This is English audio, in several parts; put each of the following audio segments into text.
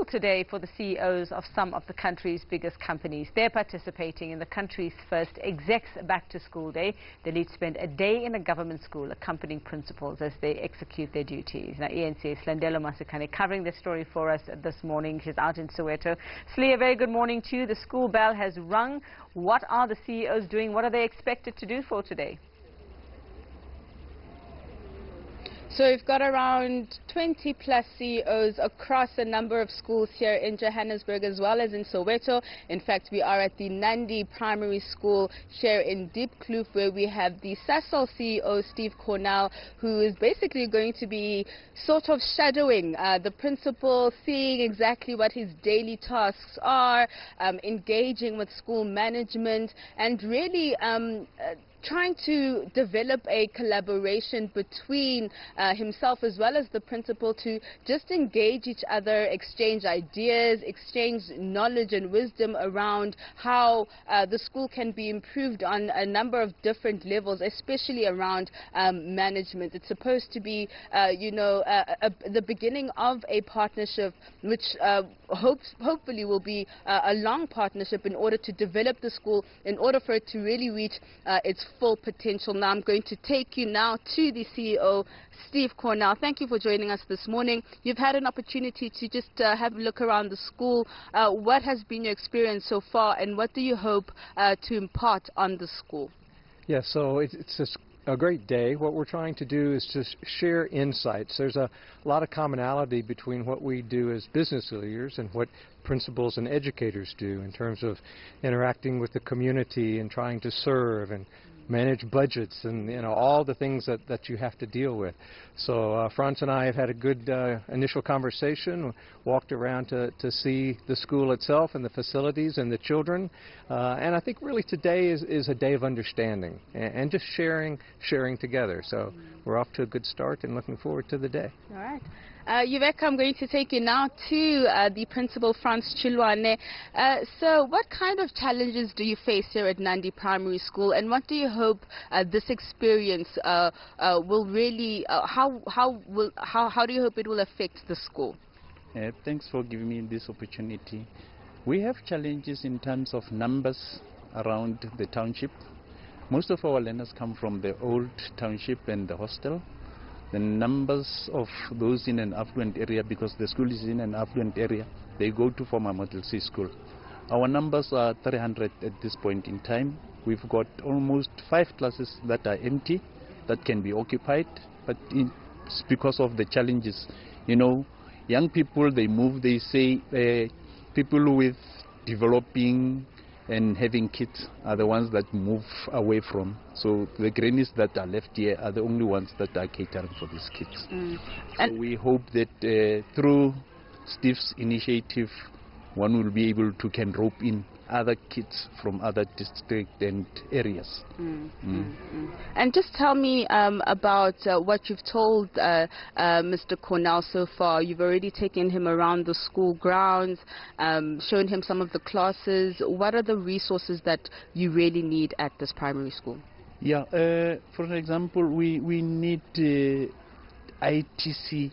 school today for the CEOs of some of the country's biggest companies. They're participating in the country's first Execs Back to School Day. They'll each spend a day in a government school accompanying principals as they execute their duties. Now, ENCA's Slandelo Masakane covering this story for us this morning. She's out in Soweto. Slee, a very good morning to you. The school bell has rung. What are the CEOs doing? What are they expected to do for today? So we've got around 20 plus CEOs across a number of schools here in Johannesburg as well as in Soweto. In fact, we are at the Nandi Primary School here in Diepkloof, where we have the Sasol CEO, Steve Cornell, who is basically going to be sort of shadowing the principal, seeing exactly what his daily tasks are, engaging with school management, and really trying to develop a collaboration between himself as well as the principal to just engage each other, exchange ideas, exchange knowledge and wisdom around how the school can be improved on a number of different levels, especially around management. It's supposed to be, the beginning of a partnership which hopefully will be a long partnership in order to develop the school, in order for it to really reach its full potential. Now I'm going to take you now to the CEO, Steve Cornell. Thank you for joining us this morning. You've had an opportunity to just have a look around the school. What has been your experience so far, and what do you hope to impart on the school? Yeah, so it's a great day. What we're trying to do is to share insights. There's a lot of commonality between what we do as business leaders and what principals and educators do in terms of interacting with the community and trying to serve and manage budgets and all the things that you have to deal with. So Franz and I have had a good initial conversation, walked around to see the school itself and the facilities and the children, and I think really today is a day of understanding and just sharing together. So we're off to a good start and looking forward to the day. All right. Yuveka, I'm going to take you now to the principal, Franz Chilwane. So what kind of challenges do you face here at Nandi Primary School, and what do you hope this experience will really, how do you hope it will affect the school? Thanks for giving me this opportunity. We have challenges in terms of numbers around the township. Most of our learners come from the old township and the hostel. The numbers of those in an affluent area, because the school is in an affluent area, they go to former Model C school. Our numbers are 300 at this point in time. We've got almost 5 classes that are empty, that can be occupied, but it's because of the challenges. Young people, they move, they say people with developing and having kids are the ones that move away from. So the grannies that are left here are the only ones that are catering for these kids. So we hope that through Steve's initiative, one will be able to can rope in other kids from other districts and areas. And just tell me about what you've told Mr. Cornell so far. You've already taken him around the school grounds, shown him some of the classes. What are the resources that you really need at this primary school? Yeah, for example, we need ITC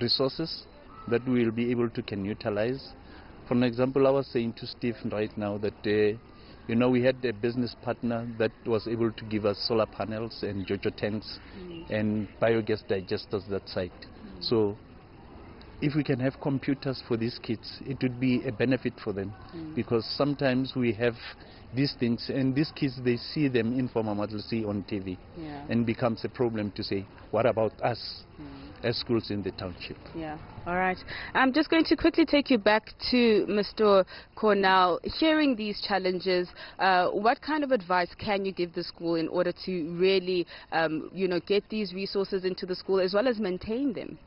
resources that we will be able to can utilize. For example, I was saying to Steve right now that we had a business partner that was able to give us solar panels and JoJo tanks and biogas digesters that site. So if we can have computers for these kids, it would be a benefit for them, because sometimes we have these things and these kids, they see them in former Model C on TV, and becomes a problem to say, what about us as schools in the township? Yeah, all right. I'm just going to quickly take you back to Mr. Cornell. Hearing these challenges, what kind of advice can you give the school in order to really, get these resources into the school as well as maintain them?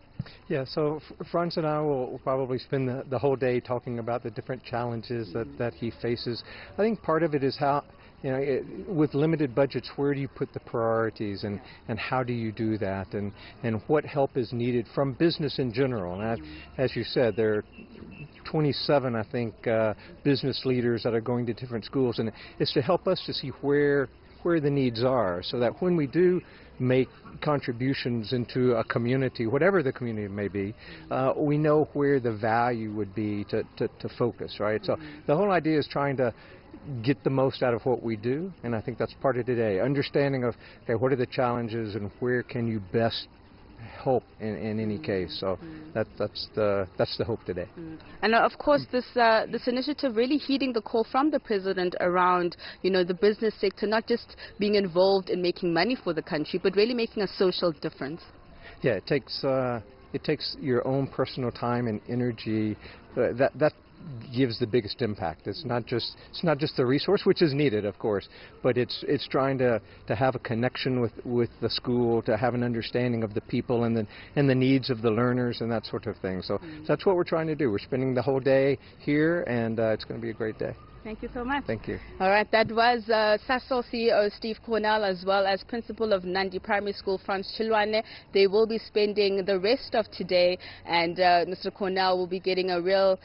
Yeah, so Franz and I will probably spend the whole day talking about the different challenges that he faces. I think part of it is how, with limited budgets, where do you put the priorities, and how do you do that, and what help is needed from business in general. And as you said, there are 27, I think, business leaders that are going to different schools, and it's to help us to see where the needs are, so that when we do make contributions into a community, whatever the community may be, we know where the value would be to focus, right? So the whole idea is trying to get the most out of what we do, and I think that's part of today. Understanding of, okay, what are the challenges and where can you best help in any case. So that's the hope today. And of course this initiative really heeding the call from the President around, you know, the business sector not just being involved in making money for the country, but really making a social difference. Yeah, it takes your own personal time and energy. That gives the biggest impact. It's not just the resource, which is needed, of course, but it's trying to have a connection with the school, to have an understanding of the people and the needs of the learners and that sort of thing. So that's what we're trying to do. We're spending the whole day here, and it's going to be a great day. Thank you so much. Thank you. All right, that was SASOL CEO Steve Cornell, as well as Principal of Nandi Primary School, Franz Chilwane. They will be spending the rest of today, and Mr. Cornell will be getting a real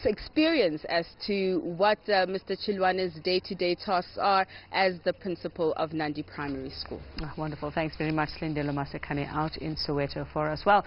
experience as to what Mr. Chilwane's day-to-day tasks are as the Principal of Nandi Primary School. Wonderful. Thanks very much, Lindelo Masekane, out in Soweto for us. Well,